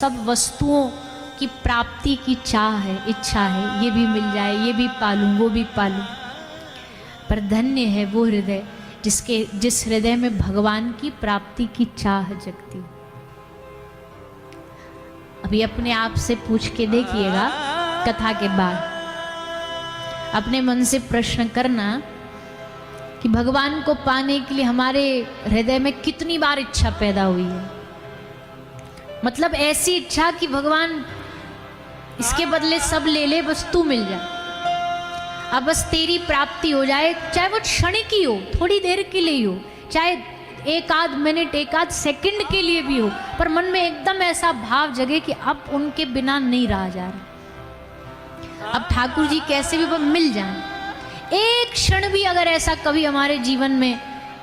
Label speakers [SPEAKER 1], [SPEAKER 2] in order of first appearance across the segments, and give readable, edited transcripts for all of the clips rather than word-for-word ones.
[SPEAKER 1] सब वस्तुओं की प्राप्ति की चाह है, इच्छा है, ये भी मिल जाए, ये भी पालूं, वो भी पालूं। पर धन्य है वो हृदय जिस हृदय में भगवान की प्राप्ति की चाह जगती। अभी अपने आप से पूछ के देखिएगा, कथा के बाद अपने मन से प्रश्न करना कि भगवान को पाने के लिए हमारे हृदय में कितनी बार इच्छा पैदा हुई है। मतलब ऐसी इच्छा कि भगवान इसके बदले सब ले ले, बस तू मिल जाए, अब बस तेरी प्राप्ति हो जाए, चाहे वो क्षणिक ही हो, थोड़ी देर के लिए ही हो, चाहे एक आध मिनट, एक आध सेकंड के लिए भी हो, पर मन में एकदम ऐसा भाव जगे कि अब उनके बिना नहीं रहा जा रहा, अब ठाकुर जी कैसे भी वो मिल जाए। एक क्षण भी अगर ऐसा कभी हमारे जीवन में,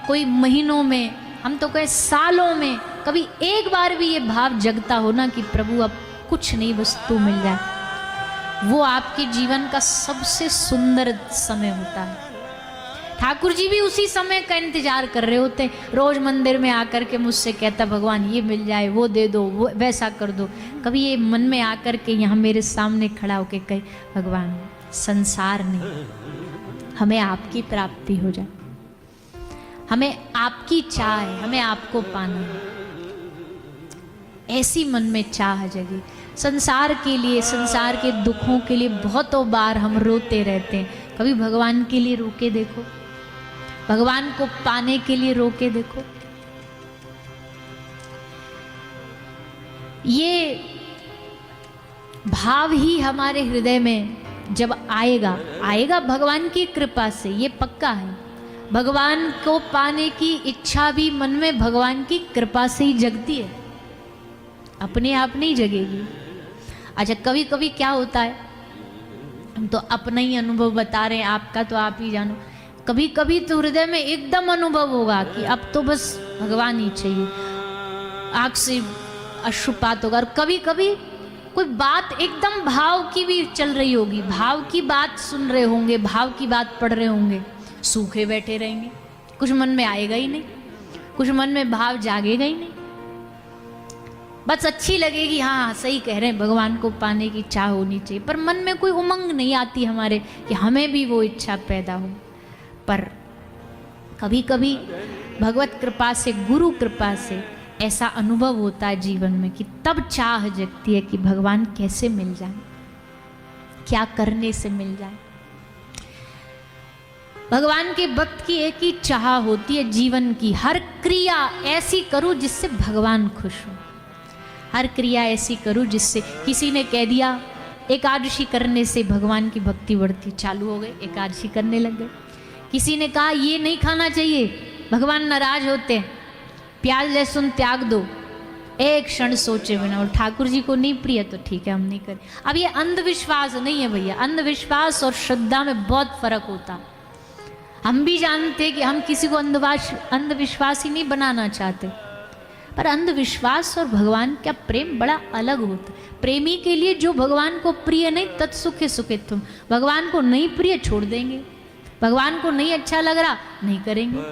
[SPEAKER 1] कोई महीनों में, हम तो कहे सालों में, कभी एक बार भी ये भाव जगता हो ना कि प्रभु अब कुछ नहीं, बस तू मिल जाए, वो आपके जीवन का सबसे सुंदर समय होता है। ठाकुर जी भी उसी समय का इंतजार कर रहे होते। रोज मंदिर में आकर के मुझसे कहता, भगवान ये मिल जाए, वो दे दो, वो वैसा कर दो। कभी ये मन में आकर के यहाँ मेरे सामने खड़ा होके कहे, भगवान संसार नहीं, हमें आपकी प्राप्ति हो जाए, हमें आपकी चाह है, हमें आपको पाना है। ऐसी मन में चाह जगी। संसार के लिए, संसार के दुखों के लिए बहुतों बार हम रोते रहते हैं। कभी भगवान के लिए रो के देखो, भगवान को पाने के लिए रो के देखो। ये भाव ही हमारे हृदय में जब आएगा भगवान की कृपा से, ये पक्का है। भगवान को पाने की इच्छा भी मन में भगवान की कृपा से ही जगती है, अपने आप नहीं जगेगी। अच्छा, कभी कभी क्या होता है, हम तो अपना ही अनुभव बता रहे हैं, आपका तो आप ही जानो। कभी कभी तो हृदय में एकदम अनुभव होगा कि अब तो बस भगवान ही चाहिए, आँख से अश्रुपात होगा। और कभी कभी कोई बात एकदम भाव की भी चल रही होगी, भाव की बात सुन रहे होंगे, भाव की बात पढ़ रहे होंगे, सूखे बैठे रहेंगे, कुछ मन में आएगा ही नहीं, कुछ मन में भाव जागेगा ही नहीं, बस अच्छी लगेगी, हाँ सही कह रहे हैं, भगवान को पाने की चाह होनी चाहिए, पर मन में कोई उमंग नहीं आती हमारे कि हमें भी वो इच्छा पैदा हो। पर कभी कभी भगवत कृपा से, गुरु कृपा से ऐसा अनुभव होता है जीवन में कि तब चाह जगती है कि भगवान कैसे मिल जाए, क्या करने से मिल जाए। भगवान के भक्त की एक ही चाह होती है जीवन की, हर क्रिया ऐसी करूं जिससे भगवान खुश हो, हर क्रिया ऐसी करूं जिससे, किसी ने कह दिया एकादशी करने से भगवान की भक्ति बढ़ती, चालू हो गए, एकादशी करने लग गए। किसी ने कहा ये नहीं खाना चाहिए, भगवान नाराज होते हैं, प्याज लहसुन त्याग दो, एक क्षण सोचे बिना, और ठाकुर जी को नहीं प्रिय तो ठीक है हम नहीं करें। अब ये अंधविश्वास नहीं है भैया, अंधविश्वास और श्रद्धा में बहुत फर्क होता है। हम भी जानते कि हम किसी को अंधविश्वासी नहीं बनाना चाहते, पर अंधविश्वास और भगवान का प्रेम बड़ा अलग होता है। प्रेमी के लिए जो भगवान को प्रिय नहीं, तत्सुखे सुखे तुम, भगवान को नहीं प्रिय छोड़ देंगे, भगवान को नहीं अच्छा लग रहा नहीं करेंगे,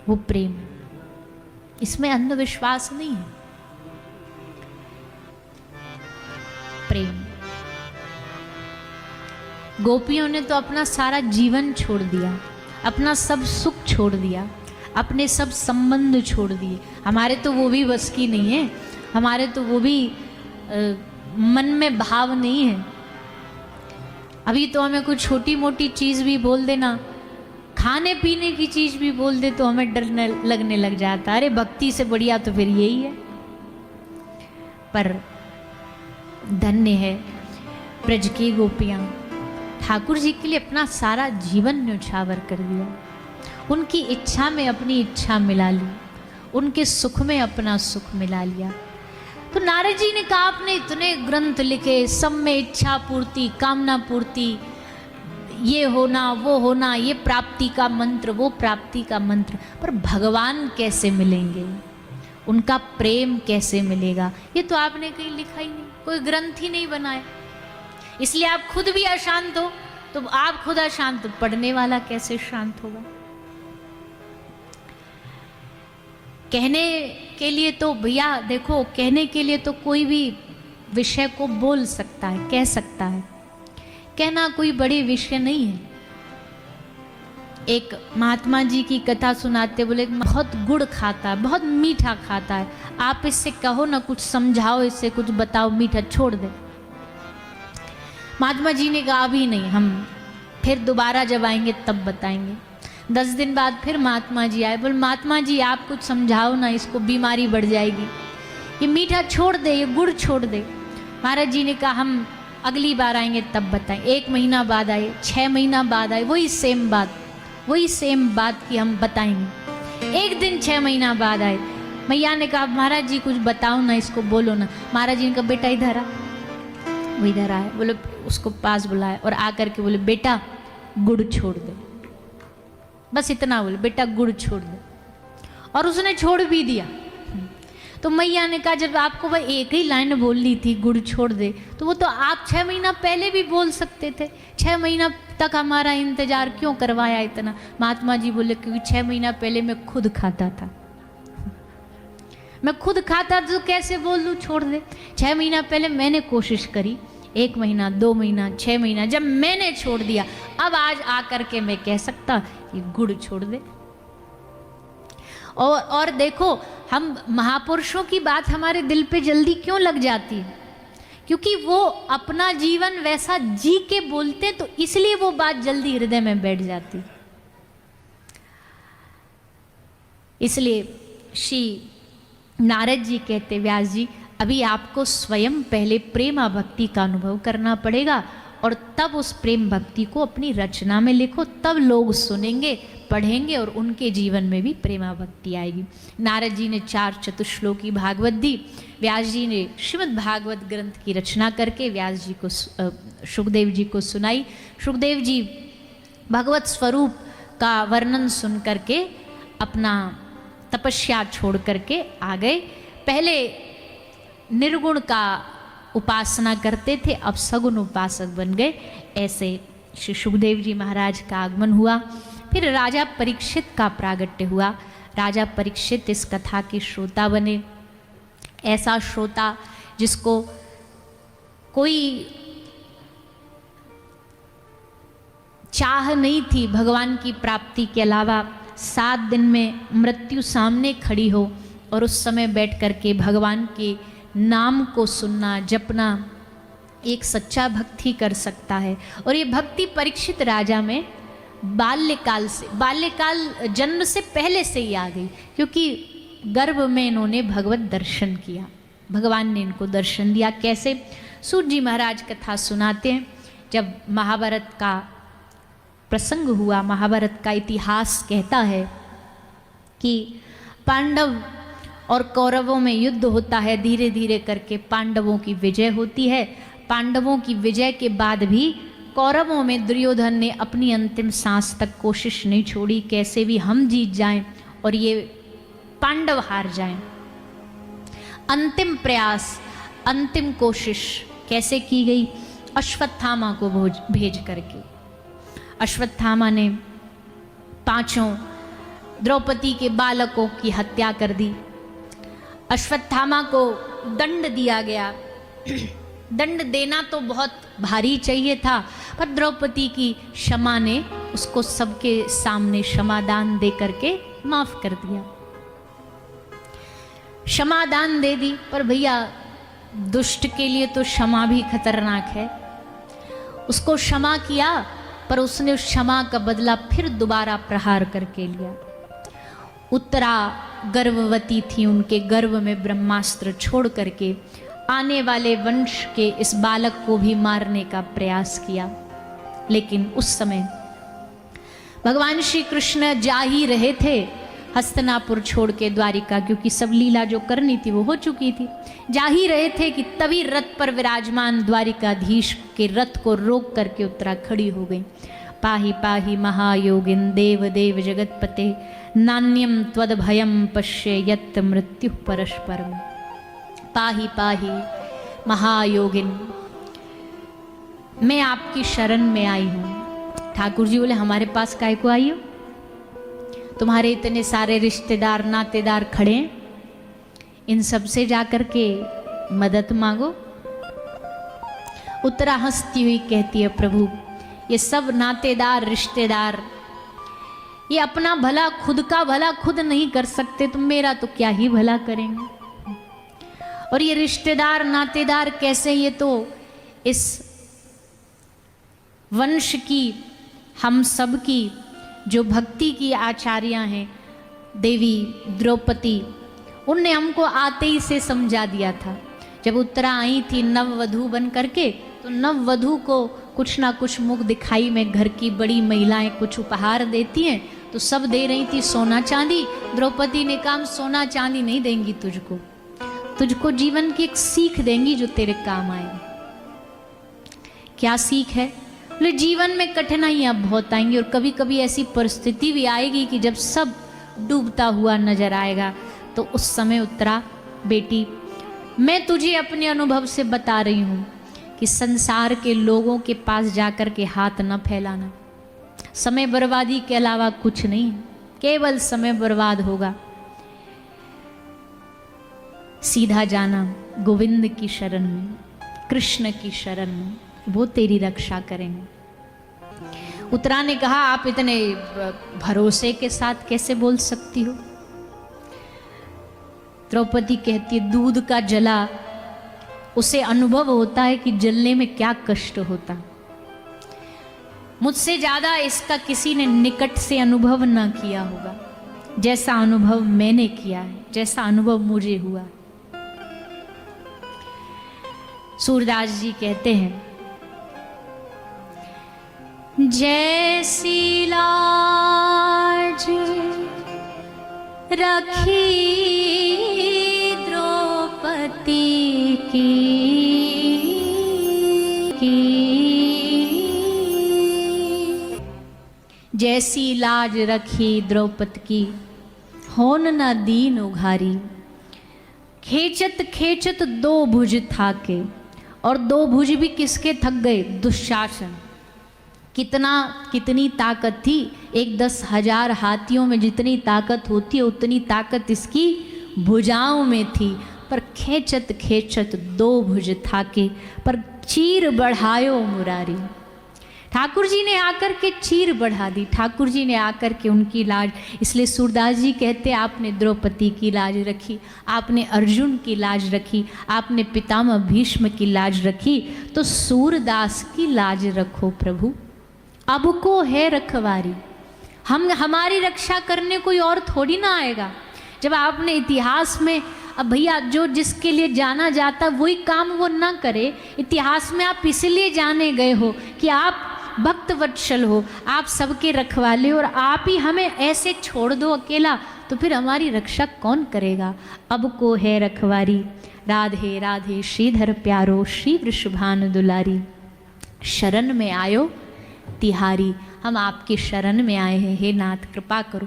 [SPEAKER 1] वो प्रेम, इसमें अंधविश्वास नहीं है, प्रेम। गोपियों ने तो अपना सारा जीवन छोड़ दिया, अपना सब सुख छोड़ दिया, अपने सब संबंध छोड़ दिए। हमारे तो वो भी बस की नहीं है, हमारे तो वो भी मन में भाव नहीं है। अभी तो हमें कोई छोटी मोटी चीज़ भी बोल देना, खाने पीने की चीज़ भी बोल दे तो हमें डर लगने लग जाता, अरे भक्ति से बढ़िया तो फिर यही है। पर धन्य है ब्रज की गोपियाँ, ठाकुर जी के लिए अपना सारा जीवन न्यौछावर कर दिया, उनकी इच्छा में अपनी इच्छा मिला ली, उनके सुख में अपना सुख मिला लिया। तो नारद जी ने कहा आपने इतने ग्रंथ लिखे, सब में इच्छा पूर्ति, कामना पूर्ति, ये होना वो होना, ये प्राप्ति का मंत्र, वो प्राप्ति का मंत्र, पर भगवान कैसे मिलेंगे, उनका प्रेम कैसे मिलेगा, ये तो आपने कहीं लिखा ही नहीं, कोई ग्रंथ ही नहीं बनाया। इसलिए आप खुद भी अशांत हो, तो आप खुद अशांत, पढ़ने वाला कैसे शांत होगा। कहने के लिए तो भैया देखो, कहने के लिए तो कोई भी विषय को बोल सकता है, कह सकता है, कहना कोई बड़ी विषय नहीं है। एक महात्मा जी की कथा सुनाते, बोले बहुत गुड़ खाता है, बहुत मीठा खाता है, आप इससे कहो ना, कुछ समझाओ, इससे कुछ बताओ, मीठा छोड़ दे। महात्मा जी ने कहा अभी नहीं, हम फिर दोबारा जब आएंगे तब बताएंगे। 10 दिन बाद फिर महात्मा जी आए, बोले महात्मा जी आप कुछ समझाओ ना, इसको बीमारी बढ़ जाएगी, ये मीठा छोड़ दे, ये गुड़ छोड़ दे। महाराज जी ने कहा हम अगली बार आएंगे तब बताएं। 1 महीना बाद आए, 6 महीना बाद आए, वही सेम बात की हम बताएंगे। एक दिन 6 महीना बाद आए, मैया ने कहा महाराज जी कुछ बताओ ना, इसको बोलो ना। महाराज जी ने कहा बेटा इधर आ, वो इधर आए, बोले उसको पास बुलाए और आकर के बोले बेटा गुड़ छोड़ दे, बस इतना बोले, बेटा गुड़ छोड़ दे। और उसने छोड़ भी दिया। तो मैया ने कहा जब आपको वह एक ही लाइन बोलनी थी गुड़ छोड़ दे, तो वो तो आप 6 महीना पहले भी बोल सकते थे, 6 महीना तक हमारा इंतजार क्यों करवाया इतना। महात्मा जी बोले क्योंकि 6 महीना पहले मैं खुद खाता था, मैं खुद खाता तो कैसे बोल दूँ छोड़ दे। 6 महीना पहले मैंने कोशिश करी, 1 महीना, 2 महीना, 6 महीना, जब मैंने छोड़ दिया, अब आज आकर के मैं कह सकता कि गुड़ छोड़ दे। और देखो, हम महापुरुषों की बात हमारे दिल पे जल्दी क्यों लग जाती है, क्योंकि वो अपना जीवन वैसा जी के बोलते, तो इसलिए वो बात जल्दी हृदय में बैठ जाती। इसलिए श्री नारद जी कहते, व्यास जी अभी आपको स्वयं पहले प्रेमा भक्ति का अनुभव करना पड़ेगा, और तब उस प्रेम भक्ति को अपनी रचना में लिखो, तब लोग सुनेंगे, पढ़ेंगे और उनके जीवन में भी प्रेमा भक्ति आएगी। नारद जी ने 4 चतुश्लोकी भागवत दी, व्यास जी ने श्रीमद् भागवत ग्रंथ की रचना करके व्यास जी को, शुकदेव जी को सुनाई। शुकदेव जी भगवत स्वरूप का वर्णन सुन करके अपना तपस्या छोड़ करके आ गए। पहले निर्गुण का उपासना करते थे, अब सगुण उपासक बन गए। ऐसे श्री शुकदेव जी महाराज का आगमन हुआ। फिर राजा परीक्षित का प्रागट्य हुआ। राजा परीक्षित इस कथा के श्रोता बने। ऐसा श्रोता जिसको कोई चाह नहीं थी भगवान की प्राप्ति के अलावा, 7 दिन में मृत्यु सामने खड़ी हो और उस समय बैठ करके भगवान के नाम को सुनना, जपना, एक सच्चा भक्ति कर सकता है। और ये भक्ति परीक्षित राजा में बाल्यकाल जन्म से पहले से ही आ गई, क्योंकि गर्भ में इन्होंने भगवत दर्शन किया, भगवान ने इनको दर्शन दिया। कैसे? सूत जी महाराज कथा सुनाते हैं, जब महाभारत का प्रसंग हुआ, महाभारत का इतिहास कहता है कि पांडव और कौरवों में युद्ध होता है, धीरे धीरे करके पांडवों की विजय होती है। पांडवों की विजय के बाद भी कौरवों में दुर्योधन ने अपनी अंतिम सांस तक कोशिश नहीं छोड़ी, कैसे भी हम जीत जाएं और ये पांडव हार जाएं। अंतिम प्रयास, अंतिम कोशिश कैसे की गई? अश्वत्थामा को भेज करके। अश्वत्थामा ने 5 द्रौपदी के बालकों की हत्या कर दी। अश्वत्थामा को दंड दिया गया। दंड देना तो बहुत भारी चाहिए था, पर द्रौपदी की क्षमा ने उसको सबके सामने क्षमादान दे करके माफ कर दिया। क्षमादान दे दी, पर भैया दुष्ट के लिए तो क्षमा भी खतरनाक है। उसको क्षमा किया, पर उसने उस क्षमा का बदला फिर दोबारा प्रहार करके लिया। उत्तरा गर्भवती थी, उनके गर्भ में ब्रह्मास्त्र छोड़ करके आने वाले वंश के इस बालक को भी मारने का प्रयास किया। लेकिन उस समय भगवान श्री कृष्ण जा ही रहे थे हस्तिनापुर छोड़ के द्वारिका, क्योंकि सब लीला जो करनी थी वो हो चुकी थी। जा ही रहे थे कि तभी रथ पर विराजमान द्वारिकाधीश के रथ को रोक करके उत्तरा खड़ी हो गई। पाहि पाहि महायोगिन देव देव जगतपते, नान्यम त्वद भयम पश्य यत् मृत्यु परस्परम। पाहि पाहि महायोगिन, मैं आपकी शरण में आई हूँ। ठाकुर जी बोले हमारे पास काय को आई हो? तुम्हारे इतने सारे रिश्तेदार नातेदार खड़े हैं, इन सब से जाकर के मदद मांगो। उत्तरा हंसती हुई कहती है, प्रभु ये सब नातेदार रिश्तेदार ये अपना भला, खुद का भला खुद नहीं कर सकते, तो मेरा तो क्या ही भला करेंगे। और ये रिश्तेदार नातेदार कैसे, ये तो इस वंश की, हम सब की जो भक्ति की आचार्या हैं देवी द्रौपदी, उनने हमको आते ही से समझा दिया था। जब उत्तरा आई थी नववधू बन करके, तो नववधू को कुछ ना कुछ मुख दिखाई में घर की बड़ी महिलाएं कुछ उपहार देती हैं, तो सब दे रही थी सोना चांदी। द्रौपदी ने कहा सोना चांदी नहीं देंगी तुझको, तुझको जीवन की एक सीख देंगी जो तेरे काम आएगी। क्या सीख है? बोले जीवन में कठिनाइयां बहुत आएंगी और कभी कभी ऐसी परिस्थिति भी आएगी कि जब सब डूबता हुआ नजर आएगा, तो उस समय उत्तरा बेटी मैं तुझे अपने अनुभव से बता रही हूं कि संसार के लोगों के पास जाकर के हाथ न फैलाना, समय बर्बादी के अलावा कुछ नहीं, केवल समय बर्बाद होगा। सीधा जाना गोविंद की शरण में, कृष्ण की शरण में, वो तेरी रक्षा करेंगे। उत्तरा ने कहा आप इतने भरोसे के साथ कैसे बोल सकती हो? द्रौपदी कहती है दूध का जला उसे अनुभव होता है कि जलने में क्या कष्ट होता। मुझसे ज्यादा इसका किसी ने निकट से अनुभव ना किया होगा जैसा अनुभव मैंने किया है, जैसा अनुभव मुझे हुआ। सूरदास जी कहते हैं जैसी लाज रखी द्रौपदी की जैसी लाज रखी द्रौपदी की, होन न दीन उघारी। खेचत खेचत दो भुज थाके, और दो भुज भी किसके थक गए? दुशासन। कितनी ताकत थी? 10,000 हाथियों में जितनी ताकत होती है उतनी ताकत इसकी भुजाओं में थी, पर खेचत खेचत दो भुज थाके, पर चीर बढ़ायो मुरारी। ठाकुर जी ने आकर के चीर बढ़ा दी, ठाकुर जी ने आकर के उनकी लाज। इसलिए सूरदास जी कहते आपने द्रौपदी की लाज रखी, आपने अर्जुन की लाज रखी, आपने पितामह भीष्म की लाज रखी, तो सूरदास की लाज रखो प्रभु। अब को है रखवारी, हमारी रक्षा करने कोई और थोड़ी ना आएगा। जब आपने इतिहास में, अब भैया जो जिसके लिए जाना जाता वही काम वो ना करे। इतिहास में आप इसलिए जाने गए हो कि आप भक्त वत्सल हो, आप सबके रखवाले हो, और आप ही हमें ऐसे छोड़ दो अकेला, तो फिर हमारी रक्षा कौन करेगा? अब को है रखवारी, राधे राधे श्रीधर प्यारो, श्री वृषभान दुलारी। शरण में आयो तिहारी, हम आपकी शरण में आए हैं, हे नाथ कृपा करो।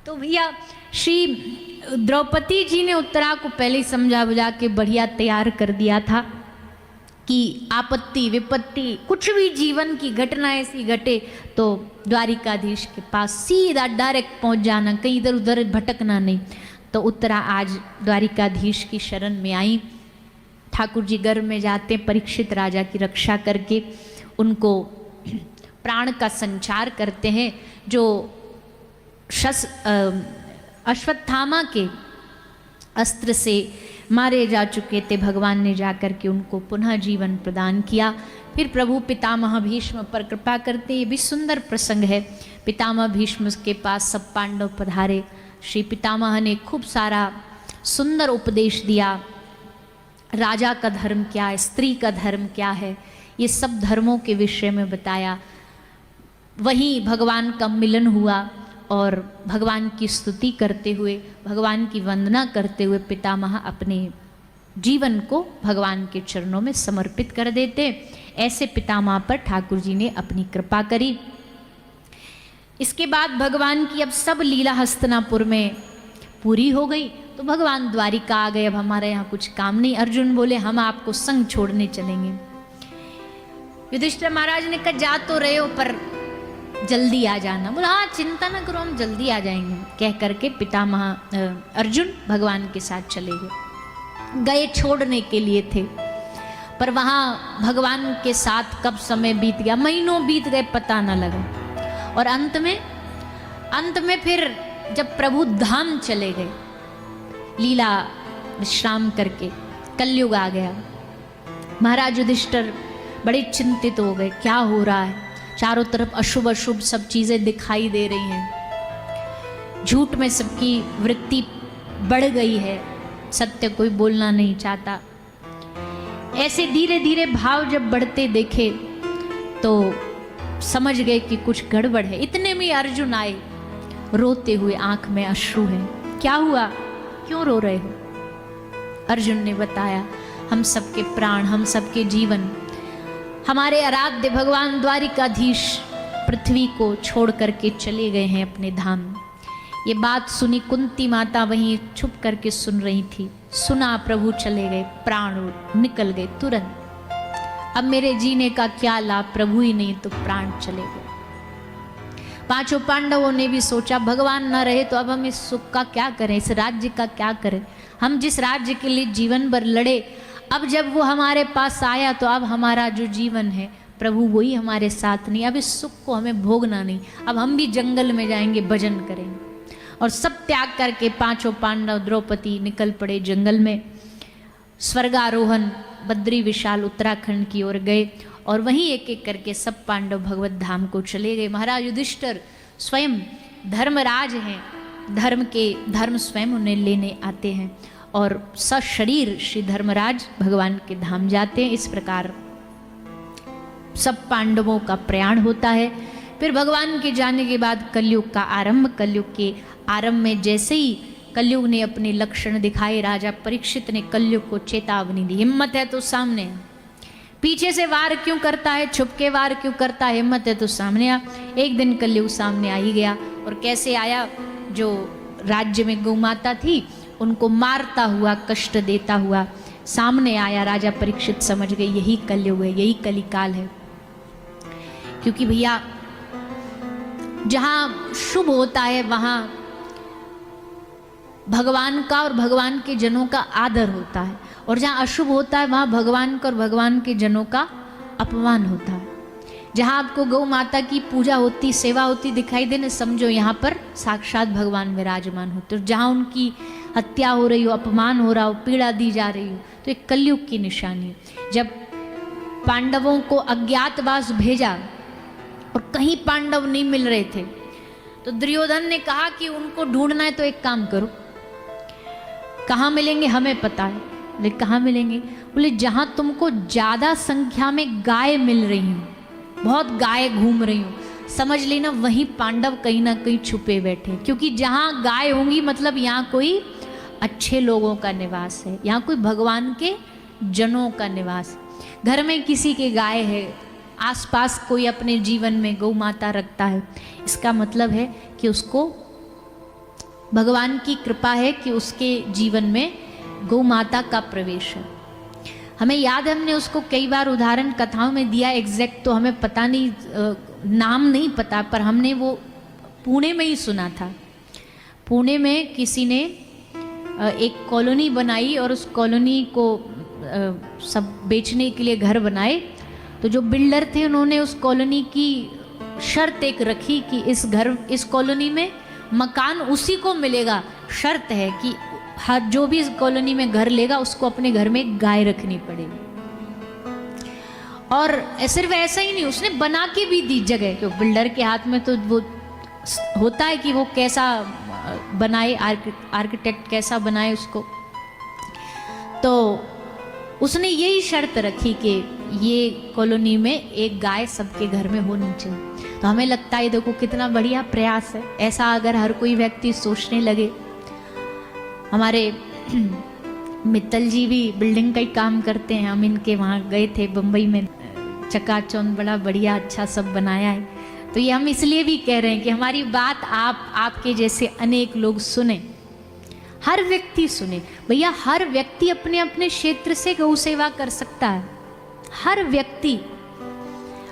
[SPEAKER 1] तो भैया श्री द्रौपदी जी ने उत्तरा को पहले ही समझा बुझा के बढ़िया तैयार कर दिया था कि आपत्ति विपत्ति कुछ भी जीवन की घटना ऐसी घटे तो द्वारिकाधीश के पास सीधा डायरेक्ट पहुंच जाना, कहीं इधर उधर भटकना नहीं। तो उत्तरा आज द्वारिकाधीश की शरण में आई। ठाकुर जी गर्भ में जाते परीक्षित राजा की रक्षा करके उनको प्राण का संचार करते हैं। जो अश्वत्थामा के अस्त्र से मारे जा चुके थे, भगवान ने जाकर के उनको पुनः जीवन प्रदान किया। फिर प्रभु पितामह भीष्म पर कृपा करते, ये भी सुंदर प्रसंग है। पितामह भीष्म के पास सब पांडव पधारे, श्री पितामह ने खूब सारा सुंदर उपदेश दिया। राजा का धर्म क्या है, स्त्री का धर्म क्या है, ये सब धर्मों के विषय में बताया। वहीं भगवान का मिलन हुआ और भगवान की स्तुति करते हुए, भगवान की वंदना करते हुए पितामह अपने जीवन को भगवान के चरणों में समर्पित कर देते। ऐसे पितामह पर ठाकुर जी ने अपनी कृपा करी। इसके बाद भगवान की अब सब लीला हस्तिनापुर में पूरी हो गई, तो भगवान द्वारिका आ गए। अब हमारे यहाँ कुछ काम नहीं। अर्जुन बोले हम आपको संग छोड़ने चलेंगे। युधिष्ठिर महाराज ने कहा जा तो रहे हो, पर जल्दी आ जाना। बोला हाँ चिंता ना करो, हम जल्दी आ जाएंगे। कह करके पितामह अर्जुन भगवान के साथ चले गए छोड़ने के लिए थे, पर वहाँ भगवान के साथ कब समय बीत गया, महीनों बीत गए, पता न लगा। और अंत में फिर जब प्रभु धाम चले गए, लीला विश्राम करके, कलयुग आ गया। महाराज युधिष्ठिर बड़े चिंतित हो गए, क्या हो रहा है, चारों तरफ अशुभ अशुभ सब चीजें दिखाई दे रही हैं, झूठ में सबकी वृत्ति बढ़ गई है, सत्य कोई बोलना नहीं चाहता। ऐसे धीरे धीरे भाव जब बढ़ते देखे तो समझ गए कि कुछ गड़बड़ है। इतने में अर्जुन आए, रोते हुए, आंख में अश्रु है। क्या हुआ, क्यों रो रहे हो? अर्जुन ने बताया, हम सबके प्राण, हम सबके जीवन, हमारे आराध्य भगवान द्वारिकाधीश पृथ्वी को छोड़ करके चले गए हैं अपने धाम। ये बात सुनी कुंती माता वहीं छुप करके सुन रही थी। सुना प्रभु चले गए, प्राण निकल गए तुरंत। अब मेरे जीने का क्या लाभ, प्रभु ही नहीं तो प्राण चले गए। पांचों पांडवों ने भी सोचा भगवान न रहे तो अब हम इस सुख का क्या करें, इस राज्य का क्या करें। हम जिस राज्य के लिए जीवन भर लड़े, अब जब वो हमारे पास आया तो अब हमारा जो जीवन है प्रभु वही हमारे साथ नहीं, अब इस सुख को हमें भोगना नहीं, अब हम भी जंगल में जाएंगे, भजन करेंगे। और सब त्याग करके पांचों पांडव द्रौपदी निकल पड़े जंगल में। स्वर्गारोहण बद्री विशाल उत्तराखंड की ओर गए और वहीं एक एक करके सब पांडव भगवत धाम को चले गए। महाराज युधिष्ठिर स्वयं धर्मराज हैं, धर्म स्वयं उन्हें लेने आते हैं और सशरीर श्री धर्मराज भगवान के धाम जाते हैं। इस प्रकार सब पांडवों का प्रयाण होता है। फिर भगवान के जाने के बाद कलयुग का आरंभ। कलयुग के आरंभ में जैसे ही कलयुग ने अपने लक्षण दिखाए, राजा परीक्षित ने कलयुग को चेतावनी दी, हिम्मत है तो सामने, पीछे से वार क्यों करता है, छुप के वार क्यों करता है, हिम्मत है तो सामने आ। एक दिन कलयुग सामने आ ही गया। और कैसे आया, जो राज्य में गौमाता थी उनको मारता हुआ, कष्ट देता हुआ सामने आया। राजा परीक्षित समझ गए यही कलयुग है, यही कलिकाल है। क्योंकि भैया जहां शुभ होता है वहां भगवान का और भगवान के जनों का आदर होता है, और जहां अशुभ होता है वहां भगवान का और भगवान के जनों का अपमान होता है। जहां आपको गौ माता की पूजा होती, सेवा होती दिखाई देने, समझो यहाँ पर साक्षात भगवान विराजमान होते। जहां उनकी हत्या हो रही हो, अपमान हो रहा हो, पीड़ा दी जा रही हो, तो एक कलयुग की निशानी है। जब पांडवों को अज्ञातवास भेजा और कहीं पांडव नहीं मिल रहे थे, तो दुर्योधन ने कहा कि उनको ढूंढना है तो एक काम करो, कहाँ मिलेंगे हमें पता है, लेकिन कहाँ मिलेंगे? बोले जहाँ तुमको ज़्यादा संख्या में गाय मिल रही हूँ, बहुत गाय घूम रही हूँ, समझ लेना वहीं पांडव कहीं ना कहीं छुपे बैठे। क्योंकि जहाँ गाय होंगी मतलब यहाँ कोई अच्छे लोगों का निवास है, यहाँ कोई भगवान के जनों का निवास। घर में किसी के गाय है, आसपास कोई अपने जीवन में गौ माता रखता है, इसका मतलब है कि उसको भगवान की कृपा है कि उसके जीवन में गौ माता का प्रवेश है। हमें याद है, हमने उसको कई बार उदाहरण कथाओं में दिया, एग्जैक्ट तो हमें पता नहीं, नाम नहीं पता, पर हमने वो पुणे में ही सुना था। पुणे में किसी ने एक कॉलोनी बनाई और उस कॉलोनी को सब बेचने के लिए घर बनाए। तो जो बिल्डर थे उन्होंने उस कॉलोनी की शर्त एक रखी कि इस कॉलोनी में मकान उसी को मिलेगा, शर्त है कि हर जो भी इस कॉलोनी में घर लेगा उसको अपने घर में एक गाय रखनी पड़ेगी। और सिर्फ ऐसा ही नहीं, उसने बना के भी दी जगह, क्योंकि बिल्डर के हाथ में तो वो होता है कि वो कैसा बनाए, आर्किटेक्ट कैसा बनाए उसको। तो उसने यही शर्त रखी कि ये कॉलोनी में एक गाय सबके घर में होनी चाहिए। तो हमें लगता है देखो कितना बढ़िया प्रयास है। ऐसा अगर हर कोई व्यक्ति सोचने लगे। हमारे मित्तल जी भी बिल्डिंग का ही काम करते हैं, हम इनके वहाँ गए थे बम्बई में, चकाचौंध बड़ा बढ़िया अच्छा सब बनाया है। तो ये हम इसलिए भी कह रहे हैं कि हमारी बात आपके जैसे अनेक लोग सुने, हर व्यक्ति सुने। भैया हर व्यक्ति अपने अपने क्षेत्र से गौ सेवा कर सकता है, हर व्यक्ति।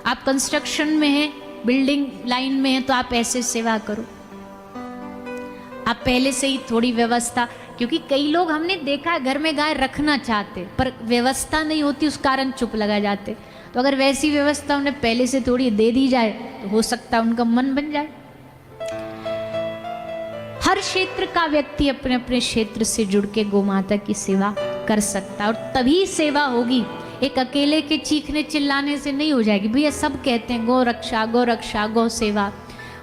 [SPEAKER 1] आप कंस्ट्रक्शन में हैं बिल्डिंग लाइन में हैं तो आप ऐसे सेवा करो। आप पहले से ही थोड़ी व्यवस्था, क्योंकि कई लोग हमने देखा है घर में गाय रखना चाहते पर व्यवस्था नहीं होती, उस कारण चुप लगा जाते। तो अगर वैसी व्यवस्था उन्हें पहले से थोड़ी दे दी जाए तो हो सकता है उनका मन बन जाए। हर क्षेत्र का व्यक्ति अपने अपने क्षेत्र से जुड़ के गौ माता की सेवा कर सकता है और तभी सेवा होगी। एक अकेले के चीखने चिल्लाने से नहीं हो जाएगी। भैया सब कहते हैं गौ रक्षा गौ रक्षा गौ सेवा,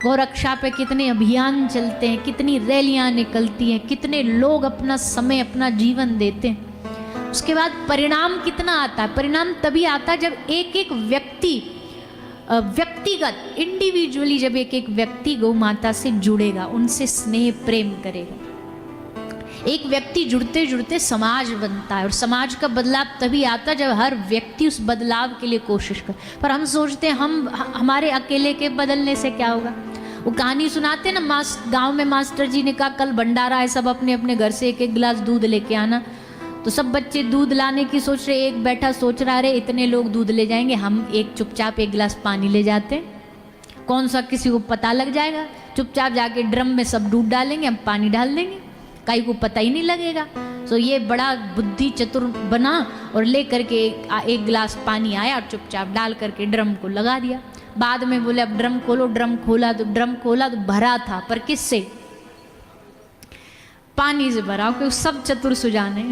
[SPEAKER 1] गौ रक्षा पे कितने अभियान चलते हैं, कितनी रैलियां निकलती हैं, कितने लोग अपना समय अपना जीवन देते हैं। उसके बाद परिणाम कितना आता है? परिणाम तभी आता है जब एक एक व्यक्ति व्यक्तिगत इंडिविजुअली जब एक एक व्यक्ति गौ माता से जुड़ेगा, उनसे स्नेह प्रेम करेगा। एक व्यक्ति जुड़ते जुड़ते समाज बनता है और समाज का बदलाव तभी आता है जब हर व्यक्ति उस बदलाव के लिए कोशिश करे। पर हम सोचते हैं हमारे अकेले के बदलने से क्या होगा। वो कहानी सुनाते हैं ना, गांव में मास्टर जी ने कहा कल भंडारा है, सब अपने अपने घर से एक एक गिलास दूध लेके आना। तो सब बच्चे दूध लाने की सोच रहे, एक बैठा सोच रहा अरे इतने लोग दूध ले जाएंगे, हम एक चुपचाप एक गिलास पानी ले जाते हैं, कौन सा किसी को पता लग जाएगा। चुपचाप जाके ड्रम में सब दूध डालेंगे, हम पानी डाल देंगे, कहीं को पता ही नहीं लगेगा। तो ये बड़ा बुद्धि चतुर बना और ले करके एक गिलास पानी आया और चुपचाप डाल करके ड्रम को लगा दिया। बाद में बोले अब ड्रम खोलो, ड्रम खोला तो भरा था, पर किससे? पानी से भरा। क्योंकि सब चतुर सुजाने,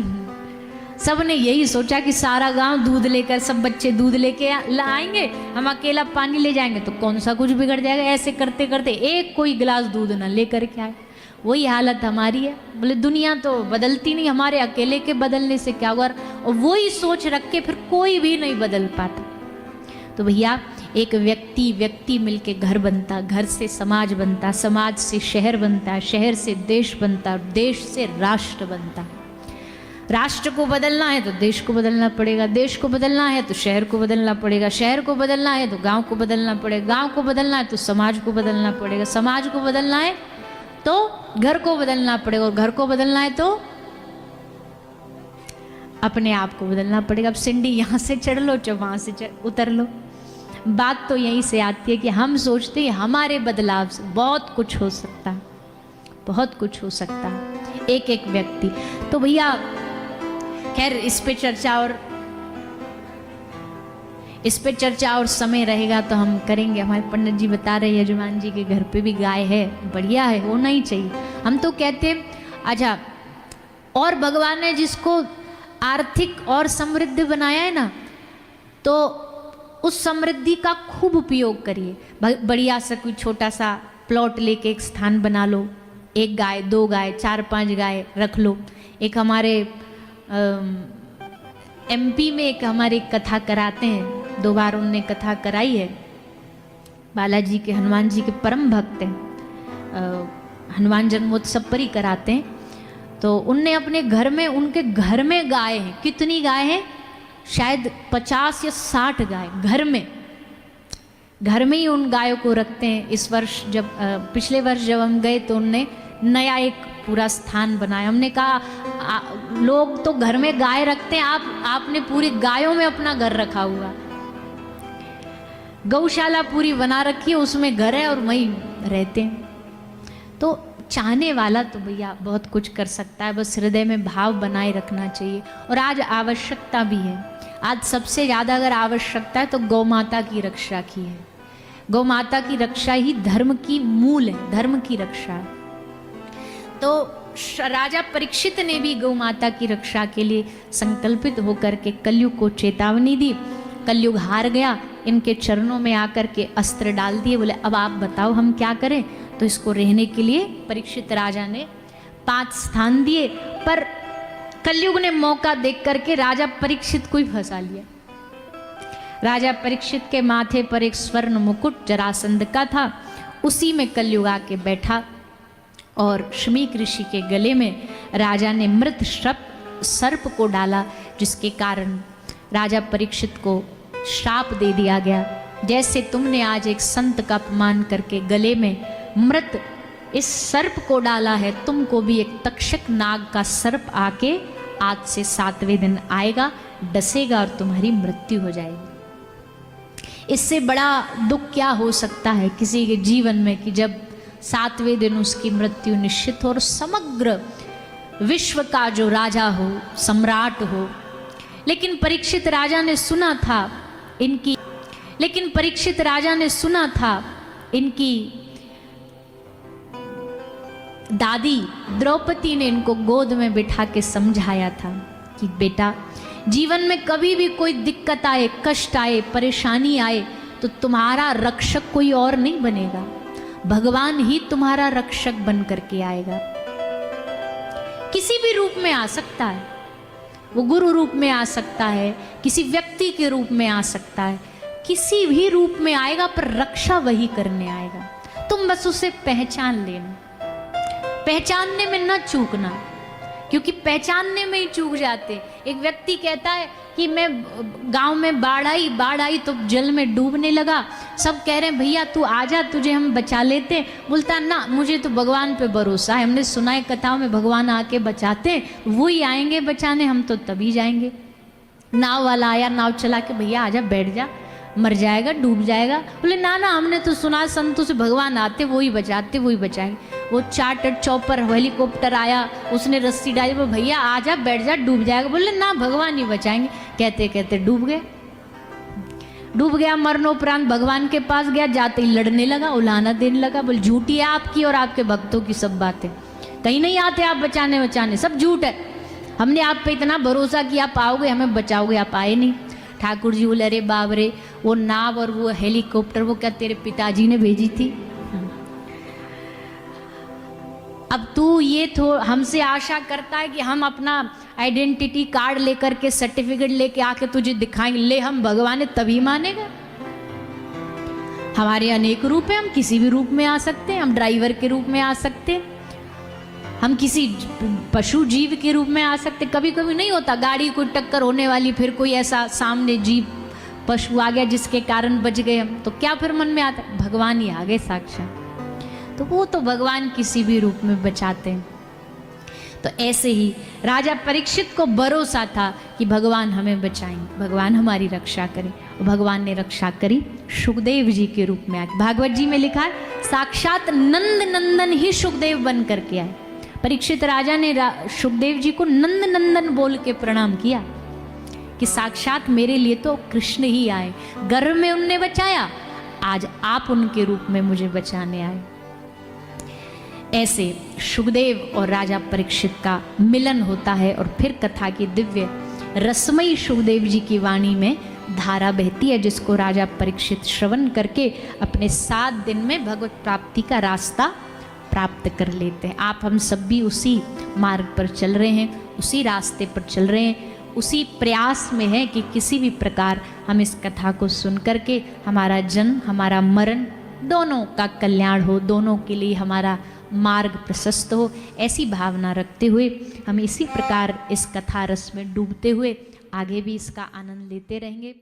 [SPEAKER 1] सब ने यही सोचा कि सारा गांव दूध लेकर, सब बच्चे दूध लेके आएंगे, हम अकेला पानी ले जाएंगे तो कौन सा कुछ बिगड़ जाएगा। ऐसे करते करते एक कोई गिलास दूध ना लेकर के आए। वही हालत हमारी है। बोले दुनिया तो बदलती नहीं, हमारे अकेले के बदलने से क्या होगा। और वही सोच रख के फिर कोई भी नहीं बदल पाता। तो भैया एक व्यक्ति मिलके घर बनता, घर से समाज बनता, समाज से शहर बनता, शहर से देश बनता, देश से राष्ट्र बनता। राष्ट्र को बदलना है तो देश को बदलना पड़ेगा, देश को बदलना है तो शहर को बदलना पड़ेगा, शहर को बदलना है तो गांव को बदलना पड़ेगा, गांव को बदलना है तो समाज को बदलना पड़ेगा, समाज को बदलना है तो घर को बदलना पड़ेगा, और घर को बदलना है तो अपने आप को बदलना पड़ेगा। अब सीढ़ी यहाँ से चढ़ लो चाहे वहाँ से उतर लो। बात तो यहीं से आती है कि हम सोचते हैं हमारे बदलाव से बहुत कुछ हो सकता है, बहुत कुछ हो सकता है एक एक व्यक्ति। तो भैया खैर इस पे चर्चा और समय रहेगा तो हम करेंगे। हमारे पंडित जी बता रहे हैं यजमान जी के घर पे भी गाय है, बढ़िया है, होना ही चाहिए। हम तो कहते हैं अच्छा, और भगवान ने जिसको आर्थिक और समृद्ध बनाया है ना, तो उस समृद्धि का खूब उपयोग करिए। बढ़िया सा कोई छोटा सा प्लॉट लेके एक स्थान बना लो, एक गाय, दो गाय, 4-5 गाय रख लो। एक हमारे एमपी में एक हमारी कथा कराते हैं, 2 बार उनने कथा कराई है। बालाजी के हनुमान जी के परम भक्त हैं, हनुमान जन्मोत्सव पर ही कराते हैं। तो उनने अपने घर में, उनके घर में गाय हैं। कितनी गाय हैं? शायद 50 या 60 गाय घर में ही उन गायों को रखते हैं। इस वर्ष जब पिछले वर्ष जब हम गए तो उनने नया एक पूरा स्थान बनाया। हमने कहा लोग तो घर में गाय रखते हैं, आपने पूरी गायों में अपना घर रखा हुआ, गौशाला पूरी बना रखी है, उसमें घर है और वहीं रहते हैं। तो चाहने वाला तो भैया बहुत कुछ कर सकता है, बस हृदय में भाव बनाए रखना चाहिए। और आज आवश्यकता भी है, आज सबसे ज़्यादा अगर आवश्यकता है तो गौ माता की रक्षा की है। गौ माता की रक्षा ही धर्म की मूल है, धर्म की रक्षा है। तो राजा परीक्षित ने भी गौ माता की रक्षा के लिए संकल्पित होकर के कलयुग को चेतावनी दी। कलयुग हार गया, इनके चरणों में आकर के अस्त्र डाल दिए। बोले अब आप बताओ हम क्या करें। तो इसको रहने के लिए परीक्षित राजा ने 5 स्थान दिए, पर कलयुग ने मौका देख करके राजा परीक्षित को ही फंसा लिया। राजा परीक्षित के माथे पर एक स्वर्ण मुकुट जरासंध का था, उसी में कलयुग आके बैठा और शमीक ऋषि के गले में राजा ने मृत सर्प को डाला, जिसके कारण राजा परीक्षित को श्राप दे दिया गया। जैसे तुमने आज एक संत का अपमान करके गले में मृत इस सर्प को डाला है, तुमको भी एक तक्षक नाग का सर्प आके आज से 7वें दिन आएगा, डसेगा और तुम्हारी मृत्यु हो जाएगी। इससे बड़ा दुख क्या हो सकता है किसी के जीवन में कि जब 7वें दिन उसकी मृत्यु निश्चित हो और समग्र विश्व का जो राजा हो, सम्राट हो। लेकिन परीक्षित राजा ने सुना था इनकी दादी द्रौपदी ने इनको गोद में बिठा के समझाया था कि बेटा, जीवन में कभी भी कोई दिक्कत आए, कष्ट आए, परेशानी आए तो तुम्हारा रक्षक कोई और नहीं बनेगा, भगवान ही तुम्हारा रक्षक बन करके आएगा। किसी भी रूप में आ सकता है, वो गुरु रूप में आ सकता है, किसी व्यक्ति के रूप में आ सकता है, किसी भी रूप में आएगा, पर रक्षा वही करने आएगा। तुम बस उसे पहचान लेना, पहचानने में न चूकना, क्योंकि पहचानने में ही चूक जाते। एक व्यक्ति कहता है कि मैं गांव में बाढ़ आई तो जल में डूबने लगा, सब कह रहे हैं भैया तू आजा, तुझे हम बचा लेते। बोलता ना, मुझे तो भगवान पे भरोसा है, हमने सुना है कथाओं में भगवान आके बचाते, वो ही आएंगे बचाने, हम तो तभी जाएंगे। नाव वाला आया, नाव चला के भैया आजा, बैठ जा, मर जाएगा, डूब जाएगा। बोले ना ना, हमने तो सुना संतों से भगवान आते, वो ही बचाते, वो ही बचाएंगे। वो चार्टर्ड चॉपर हेलीकॉप्टर आया, उसने रस्सी डाली, वो भैया आजा, बैठ जा, डूब जाएगा। बोले ना, भगवान ही बचाएंगे। कहते कहते डूब गया। मरणोपरांत भगवान के पास गया, जाते ही लड़ने लगा, उलाहना देने लगा। बोले झूठी है आपकी और आपके भक्तों की सब बातें, कहीं नहीं आते आप बचाने, सब झूठ है। हमने आप पे इतना भरोसा किया, आप आओगे, हमें बचाओगे, आप आए नहीं। ठाकुर जी बोले अरे बाप रे, वो नाव और वो हेलीकॉप्टर वो क्या तेरे पिताजी ने भेजी थी? अब तू ये तो हमसे आशा करता है कि हम अपना आइडेंटिटी कार्ड लेकर के, सर्टिफिकेट लेके आके तुझे दिखाएंगे, ले हम भगवान है तभी मानेगा। हमारे अनेक रूप हैं, हम किसी भी रूप में आ सकते हैं, हम ड्राइवर के रूप में आ सकते हैं, हम किसी पशु जीव के रूप में आ सकते। कभी कभी नहीं होता, गाड़ी कोई टक्कर होने वाली, फिर कोई ऐसा सामने जीव पशु आ गया जिसके कारण बच गए हम, तो क्या फिर मन में आता है? भगवान ही आ गए साक्षात। तो वो तो भगवान किसी भी रूप में बचाते हैं। तो ऐसे ही राजा परीक्षित को भरोसा था कि भगवान हमें बचाएंगे, भगवान हमारी रक्षा करें। भगवान ने रक्षा करी, सुखदेव जी के रूप में आए। भागवत जी में लिखा है साक्षात नंद नंदन ही सुखदेव बन करके आए। परीक्षित राजा ने सुखदेव जी को नंद नंदन बोल के प्रणाम किया कि साक्षात मेरे लिए तो कृष्ण ही आए, गर्भ में उनने बचाया, आज आप उनके रूप में मुझे बचाने आए। ऐसे सुखदेव और राजा परीक्षित का मिलन होता है और फिर कथा की दिव्य रसमयी सुखदेव जी की वाणी में धारा बहती है, जिसको राजा परीक्षित श्रवण करके अपने 7 दिन में भगवत प्राप्ति का रास्ता प्राप्त कर लेते हैं। आप हम सब भी उसी मार्ग पर चल रहे हैं, उसी रास्ते पर चल रहे हैं, उसी प्रयास में है कि किसी भी प्रकार हम इस कथा को सुन करके हमारा जन्म, हमारा मरण, दोनों का कल्याण हो, दोनों के लिए हमारा मार्ग प्रशस्त हो। ऐसी भावना रखते हुए हम इसी प्रकार इस कथा रस में डूबते हुए आगे भी इसका आनंद लेते रहेंगे।